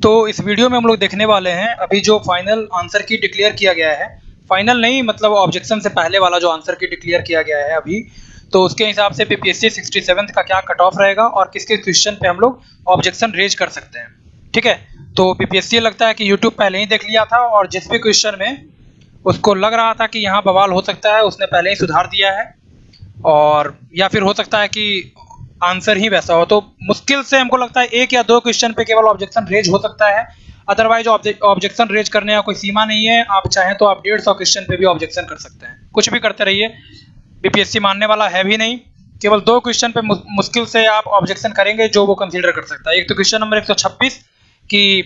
तो इस वीडियो में हम लोग देखने वाले हैं अभी जो फाइनल आंसर की डिक्लेयर किया गया है। फाइनल नहीं, मतलब ऑब्जेक्शन से पहले वाला जो आंसर की डिक्लेयर किया गया है अभी, तो उसके हिसाब से बीपीएससी 67th का क्या कट ऑफ रहेगा और किस किस क्वेश्चन पे हम लोग ऑब्जेक्शन रेज कर सकते हैं। ठीक है, तो बीपीएससी लगता है कि यूट्यूब पहले ही देख लिया था और जिस भी क्वेश्चन में उसको लग रहा था कि यहाँ बवाल हो सकता है उसने पहले ही सुधार दिया है, और या फिर हो सकता है कि आंसर ही वैसा हो। तो मुश्किल से हमको लगता है एक या दो क्वेश्चन पे केवल ऑब्जेक्शन रेज हो सकता है, अदरवाइज ऑब्जेक्शन रेज करने का कोई सीमा नहीं है। आप चाहें तो आप 150 क्वेश्चन पे भी ऑब्जेक्शन कर सकते हैं, कुछ भी करते रहिए, बीपीएससी मानने वाला है भी नहीं। केवल दो क्वेश्चन पे मुश्किल से आप ऑब्जेक्शन करेंगे जो वो कंसीडर कर सकता है। एक तो क्वेश्चन नंबर 126 कि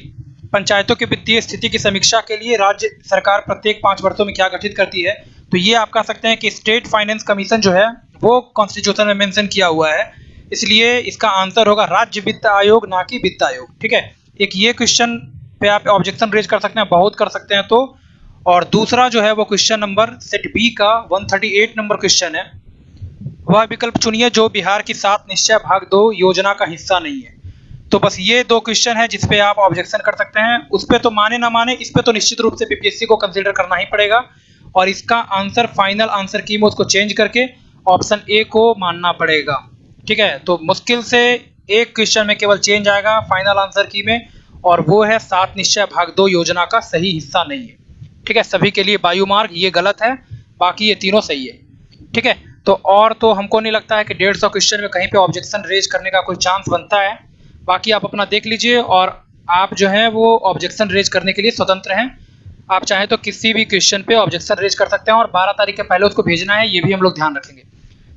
पंचायतों की वित्तीय स्थिति की समीक्षा के लिए राज्य सरकार प्रत्येक 5 वर्षों में क्या गठित करती है। तो ये आप कह सकते हैं कि स्टेट फाइनेंस कमीशन जो है वो कॉन्स्टिट्यूशन में मेंशन किया हुआ है, इसलिए इसका आंसर होगा राज्य वित्त आयोग, ना कि वित्त आयोग। ठीक है, एक ये क्वेश्चन पे आप ऑब्जेक्शन रेज कर सकते हैं, बहुत कर सकते हैं तो। और दूसरा जो है वो क्वेश्चन नंबर सेट बी का 138 नंबर क्वेश्चन है, वह विकल्प चुनिए जो बिहार की 7 निश्चय भाग 2 योजना का हिस्सा नहीं है। तो बस ये दो क्वेश्चन है जिसपे आप ऑब्जेक्शन कर सकते हैं। उस पे तो माने ना माने, इस पे तो निश्चित रूप से बीपीएससी को कंसीडर करना ही पड़ेगा और इसका आंसर फाइनल आंसर की में उसको चेंज करके ऑप्शन ए को मानना पड़ेगा। ठीक है, तो मुश्किल से एक क्वेश्चन में केवल चेंज आएगा फाइनल आंसर की में, और वो है 7 निश्चय भाग 2 योजना का सही हिस्सा नहीं है। ठीक है, सभी के लिए वायु मार्ग ये गलत है, बाकी ये तीनों सही है। ठीक है, तो और तो हमको नहीं लगता है कि 150 क्वेश्चन में कहीं पे ऑब्जेक्शन रेज करने का कोई चांस बनता है। बाकी आप अपना देख लीजिए और आप जो है वो ऑब्जेक्शन रेज करने के लिए स्वतंत्र हैं। आप चाहें तो किसी भी क्वेश्चन पे ऑब्जेक्शन रेज कर सकते हैं और 12 तारीख के पहले उसको भेजना है, ये भी हम लोग ध्यान रखेंगे।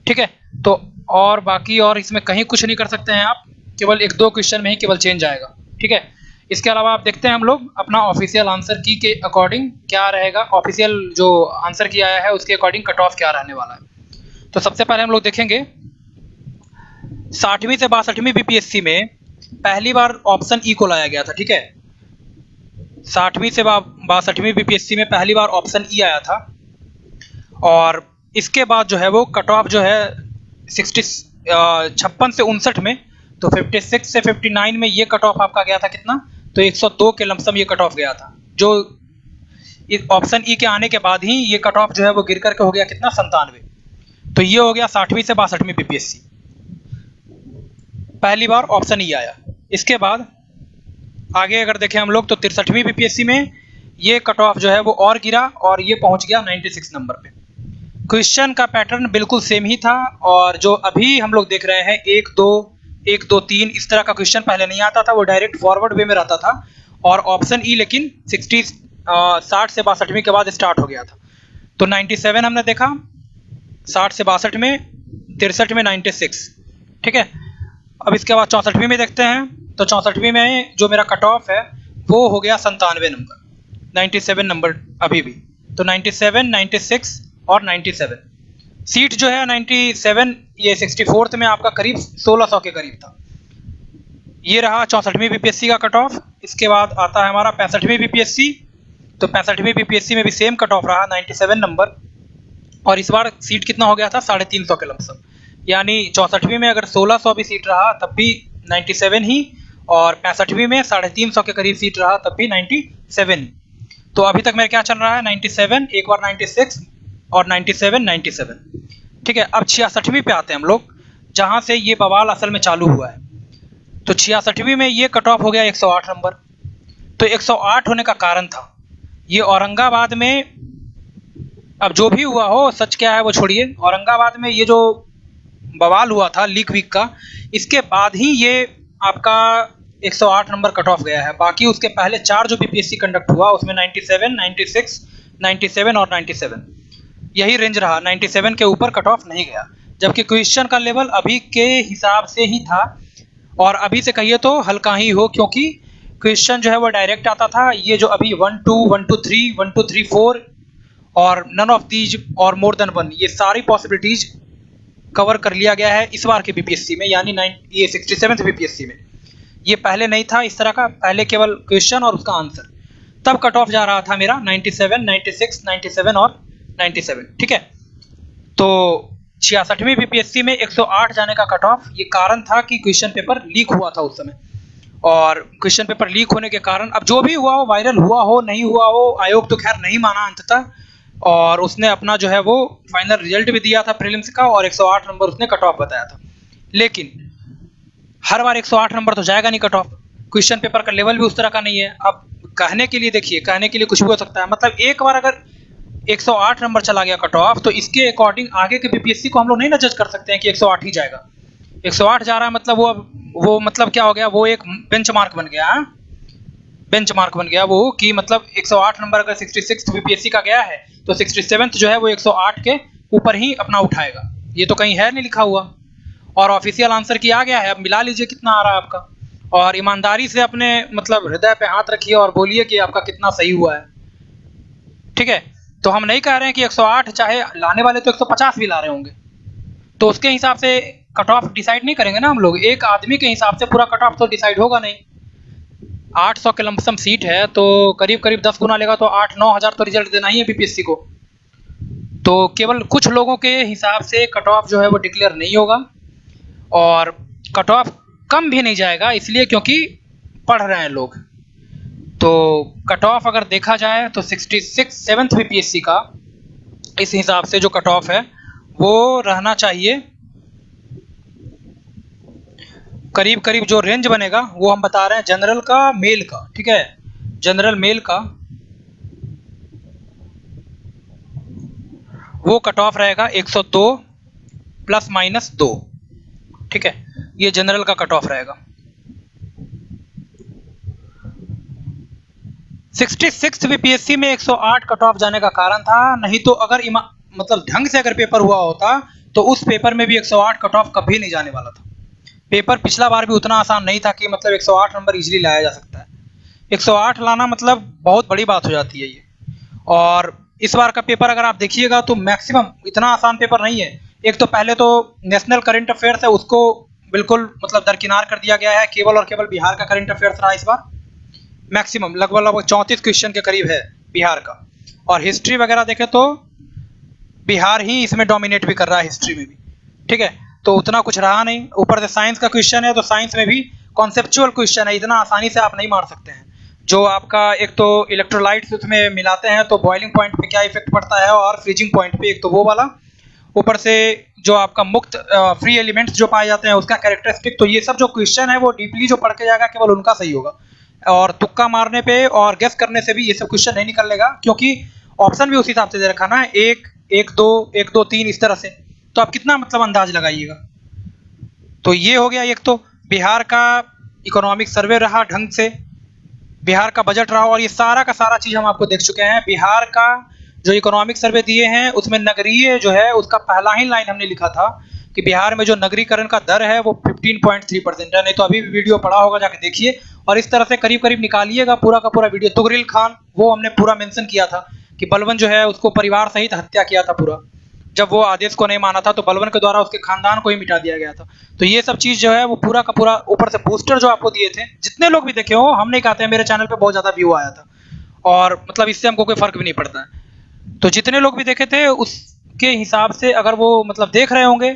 ठीक है, तो और बाकी और इसमें कहीं कुछ नहीं कर सकते हैं आप, केवल एक दो क्वेश्चन में ही केवल चेंज आएगा। ठीक है, इसके अलावा आप देखते हैं हम लोग अपना ऑफिशियल आंसर की के अकॉर्डिंग क्या रहेगा, ऑफिशियल जो आंसर की आया है उसके अकॉर्डिंग कट ऑफ क्या रहने वाला है। तो सबसे पहले हम लोग देखेंगे 60वीं से 62वीं बीपीएससी में पहली बार ऑप्शन ई को लाया गया था। ठीक है, 60वीं से 62वीं बीपीएससी में पहली बार ऑप्शन ई आया था और इसके बाद जो है वो कट ऑफ जो है 56 से 59 में, तो 56 से 59 में ये कट ऑफ आपका गया था कितना, तो 102 के लमसम ये कट ऑफ गया था। जो ऑप्शन ई के आने के बाद ही ये कट ऑफ जो है वो गिर करके हो गया कितना, 97। तो ये हो गया 60वीं से 62वीं बीपीएससी, पहली बार ऑप्शन ई आया। इसके बाद आगे अगर देखें हम लोग तो 63वीं बीपीएससी में ये कट ऑफ जो है वो और गिरा और ये पहुंच गया 96 नंबर पे। क्वेश्चन का पैटर्न बिल्कुल सेम ही था और जो अभी हम लोग देख रहे हैं 1 2 1 2 3 इस तरह का क्वेश्चन पहले नहीं आता था, वो डायरेक्ट फॉरवर्ड वे में रहता था और ऑप्शन ई लेकिन 60 से 62वीं के बाद स्टार्ट हो गया था। तो 97 हमने देखा 60 से 62 में, 63 में 96। ठीक है, अब इसके बाद 64वीं में देखते हैं, तो 64वीं में जो मेरा कट ऑफ है वो हो गया 97 नंबर, 97 नंबर अभी भी। तो 97, 96 और 97 सीट जो है 97, ये 64th में आपका करीब 1600 के करीब था। ये रहा 64वीं बीपीएससी का कट ऑफ। इसके बाद आता है हमारा 65वीं बीपीएससी, तो 65वीं बीपीएससी में भी सेम कट ऑफ रहा 97 नंबर और इस बार सीट कितना हो गया था, 350 के लमसम। यानी 64वीं में अगर 1600 भी सीट रहा तब भी 97 ही, और 65वीं में 350 के करीब सीट रहा तब भी 97 ही। तो अभी तक मेरा क्या चल रहा है, 97, एक बार 96 और 97 97। ठीक है, अब 66वीं पे आते हैं हम लोग, जहां से ये बवाल असल में चालू हुआ है। तो 66वीं में ये कट ऑफ हो गया 108 नंबर। तो 108 होने का कारण था ये औरंगाबाद में, अब जो भी हुआ हो सच क्या है वो छोड़िए, औरंगाबाद में ये जो बवाल हुआ था लीक वीक का, इसके बाद ही ये आपका 108 नंबर कट ऑफ गया है। बाकी उसके पहले 4 जो बीपीएससी कंडक्ट हुआ उसमें 97, 96, 97 और 97 यही रेंज रहा, 97 के ऊपर कट ऑफ नहीं गया, जबकि क्वेश्चन का लेवल अभी के हिसाब से ही था और अभी से कहिए तो हल्का ही हो, क्योंकि क्वेश्चन जो है वो डायरेक्ट आता था। ये जो अभी 1 2 1 2 3 1 2 3 4 और नन ऑफ दीज और मोर देन 1, ये सारी पॉसिबिलिटीज कवर कर लिया गया है इस बार के बीपीएससी में, यानी ये 67th बीपीएससी में। ये पहले नहीं था इस तरह का, पहले केवल क्वेश्चन और उसका आंसर, तब कट ऑफ जा रहा था मेरा 97, 96, 97 और 97। ठीक है, तो 66वीं बीपीएससी में 108 जाने का कट ऑफ, ये कारण था कि क्वेश्चन पेपर लीक हुआ था उस समय और क्वेश्चन पेपर लीक होने के कारण अब जो भी हुआ हो, वायरल हुआ हो नहीं हुआ हो, आयोग तो खैर नहीं माना अंततः, और उसने अपना जो है वो फाइनल रिजल्ट भी दिया था प्रीलिम्स का और 108 नंबर उसने कट ऑफ बताया था। लेकिन हर बार 108 नंबर तो जाएगा नहीं कट ऑफ, क्वेश्चन पेपर का लेवल भी उस तरह का नहीं है। अब कहने के लिए देखिए, कहने के लिए कुछ भी हो सकता है, मतलब एक बार अगर 108 नंबर चला गया कट ऑफ तो इसके अकॉर्डिंग आगे के बीपीएससी को हम लोग नहीं ना जज कर सकते हैं कि 108 ही जाएगा। 108 जा रहा है मतलब वो मतलब क्या हो गया, वो एक बेंचमार्क बन गया, बेंचमार्क बन गया वो, कि मतलब 108 नंबर अगर 66 बीपीएससी का गया है तो 67 जो है वो 108 के ऊपर ही अपना उठाएगा। ये तो कहीं है नहीं लिखा हुआ, और ऑफिशियल आंसर की आ गया है। अब मिला लीजिए कितना आ रहा है आपका, और ईमानदारी से अपने मतलब हृदय पे हाथ रखिए और बोलिए कि आपका कितना सही हुआ है। ठीक है, तो हम नहीं कह रहे हैं कि 108, चाहे लाने वाले तो 150 भी ला रहे होंगे, तो उसके हिसाब से कट ऑफ डिसाइड नहीं करेंगे ना हम लोग। एक आदमी के हिसाब से पूरा कट ऑफ तो डिसाइड होगा नहीं। 800 के लमसम सीट है तो करीब करीब 10 गुना लेगा तो 8-9 हज़ार तो रिजल्ट देना ही है बीपीएससी को। तो केवल कुछ लोगों के हिसाब से कट ऑफ जो है वो डिक्लेयर नहीं होगा, और कट ऑफ कम भी नहीं जाएगा, इसलिए क्योंकि पढ़ रहे हैं लोग। तो कट ऑफ अगर देखा जाए तो 66 सेवन्थ बीपीएससी का इस हिसाब से जो कट ऑफ है वो रहना चाहिए करीब करीब, जो रेंज बनेगा वो हम बता रहे हैं जनरल का, मेल का। ठीक है, जनरल मेल का वो कट ऑफ रहेगा 102 ± 2। ठीक है, ये जनरल का कट ऑफ रहेगा। 66 बीपीएससी में 108 कट ऑफ जाने का कारण था, नहीं तो अगर मतलब ढंग से अगर पेपर हुआ होता तो उस पेपर में भी 108 कट ऑफ कभी नहीं जाने वाला था। पेपर पिछला बार भी उतना आसान नहीं था कि मतलब 108 नंबर इजीली लाया जा सकता है। 108 लाना मतलब बहुत बड़ी बात हो जाती है ये। और इस बार का पेपर अगर आप देखिएगा तो मैक्सिमम इतना आसान पेपर नहीं है। एक तो पहले तो नेशनल करंट अफेयर्स है, उसको बिल्कुल मतलब दरकिनार कर दिया गया है, केवल और केवल बिहार का करंट अफेयर्स रहा इस बार। मैक्सिमम लगभग 34 क्वेश्चन के करीब है बिहार का, और हिस्ट्री वगैरह देखें तो बिहार ही इसमें डोमिनेट भी कर रहा है हिस्ट्री में भी। ठीक है, तो उतना कुछ रहा नहीं। ऊपर से साइंस का क्वेश्चन है तो साइंस में भी कॉन्सेप्चुअल क्वेश्चन है, इतना आसानी से आप नहीं मार सकते हैं। जो आपका एक तो इलेक्ट्रोलाइट्स उसमें मिलाते हैं तो बॉइलिंग पॉइंट पे क्या इफेक्ट पड़ता है, और फ्रीजिंग पॉइंट पे, एक तो वो वाला। ऊपर से जो आपका मुक्त फ्री एलिमेंट्स जो पाए जाते हैं उसका कैरेक्टरिस्टिक, तो ये सब जो क्वेश्चन है वो डीपली जो पढ़ के जाएगा केवल उनका सही होगा। और तुक्का मारने पे और गेस करने से भी ये सब क्वेश्चन नहीं निकलेगा, क्योंकि ऑप्शन भी उसी हिसाब से दे रखा ना, 1, 1, 2, 1, 2, 3 इस तरह से। तो आप कितना मतलब अंदाज लगाइएगा। तो ये हो गया एक तो बिहार का इकोनॉमिक सर्वे रहा ढंग से, बिहार का बजट रहा, और ये सारा का सारा चीज हम आपको देख चुके हैं। बिहार का जो इकोनॉमिक सर्वे दिए हैं उसमें नगरीय जो है उसका पहला ही लाइन हमने लिखा था कि बिहार में जो नगरीकरण का दर है वो 15.3% है। नहीं तो अभी भी वीडियो पड़ा होगा, जाके देखिए, और इस तरह से करीब करीब निकालिएगा पूरा का पूरा वीडियो। तुगरिल खान वो हमने पूरा मेंशन किया था कि बलवन जो है उसको परिवार सहित हत्या किया था पूरा, जब वो आदेश को नहीं माना था तो बलवन के द्वारा उसके खानदान को ही मिटा दिया गया था। तो ये सब चीज जो है वो पूरा का पूरा, ऊपर से बूस्टर जो आपको दिए थे, जितने लोग भी देखे हो, हम नहीं कहते हैं, मेरे चैनल पे बहुत ज्यादा व्यू आया था, और मतलब इससे हमको कोई फर्क भी नहीं पड़ता है। तो जितने लोग भी देखे थे उसके हिसाब से अगर वो मतलब देख रहे होंगे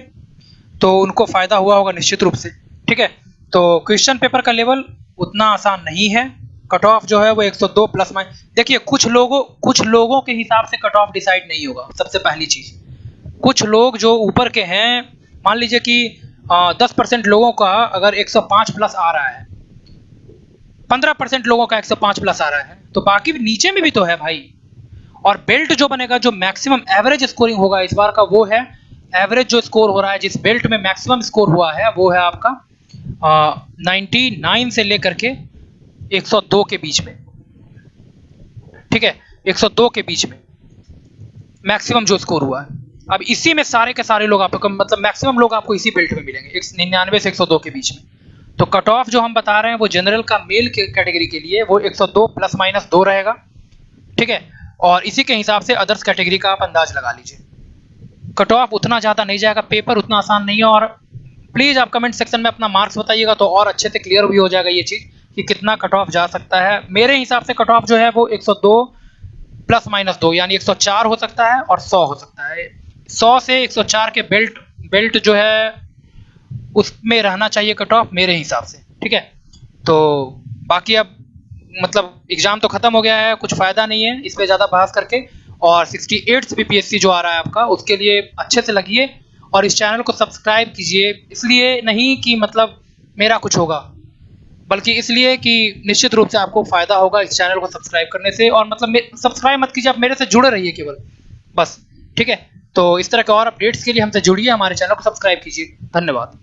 तो उनको फायदा हुआ होगा निश्चित रूप से। ठीक है, तो क्वेश्चन पेपर का लेवल उतना आसान नहीं है। कट ऑफ जो है वो 102 ± देखिए, कुछ लोगों के हिसाब से कट ऑफ डिसाइड नहीं होगा। सबसे पहली चीज, कुछ लोग जो ऊपर के हैं, मान लीजिए कि 10% लोगों का अगर 105+ आ रहा है, 15% लोगों का 105+ आ रहा है, तो बाकी नीचे में भी तो है भाई। और बेल्ट जो बनेगा, जो मैक्सिमम एवरेज स्कोरिंग होगा इस बार का, वो है एवरेज जो स्कोर हो रहा है, जिस बेल्ट में मैक्सिमम स्कोर हुआ है वो है आपका 99 से लेकर के 102 के बीच में। ठीक है, 102 के बीच में मैक्सिमम जो स्कोर हुआ है। अब इसी में सारे के सारे लोग आपको मतलब मैक्सिमम लोग आपको इसी बेल्ट में मिलेंगे, 99 से 102 के बीच में। तो कट ऑफ जो हम बता रहे हैं वो जनरल का मेल के कैटेगरी के लिए वो 102 ± 2 रहेगा। ठीक है, और इसी के हिसाब से अदर्स कैटेगरी का आप अंदाज लगा लीजिए। कट ऑफ उतना ज़्यादा नहीं जाएगा, पेपर उतना आसान नहीं है। और प्लीज़ आप कमेंट सेक्शन में अपना मार्क्स बताइएगा तो और अच्छे से क्लियर भी हो जाएगा ये चीज़ कि कितना कट ऑफ जा सकता है। मेरे हिसाब से कट ऑफ जो है वो 102 ± 2 यानी 104 हो सकता है और 100 हो सकता है। 100 से 104 के बेल्ट जो है उसमें रहना चाहिए कट ऑफ मेरे हिसाब से। ठीक है, तो बाकी अब मतलब एग्ज़ाम तो ख़त्म हो गया है, कुछ फ़ायदा नहीं है इस पे ज़्यादा बहस करके। और 68th बीपीएससी जो आ रहा है आपका, उसके लिए अच्छे से लगिए और इस चैनल को सब्सक्राइब कीजिए। इसलिए नहीं कि मतलब मेरा कुछ होगा, बल्कि इसलिए कि निश्चित रूप से आपको फ़ायदा होगा इस चैनल को सब्सक्राइब करने से। और मतलब सब्सक्राइब मत कीजिए, आप मेरे से जुड़े रहिए केवल, बस। ठीक है? तो इस तरह के और अपडेट्स के लिए हमसे जुड़िए, हमारे चैनल को सब्सक्राइब कीजिए। धन्यवाद।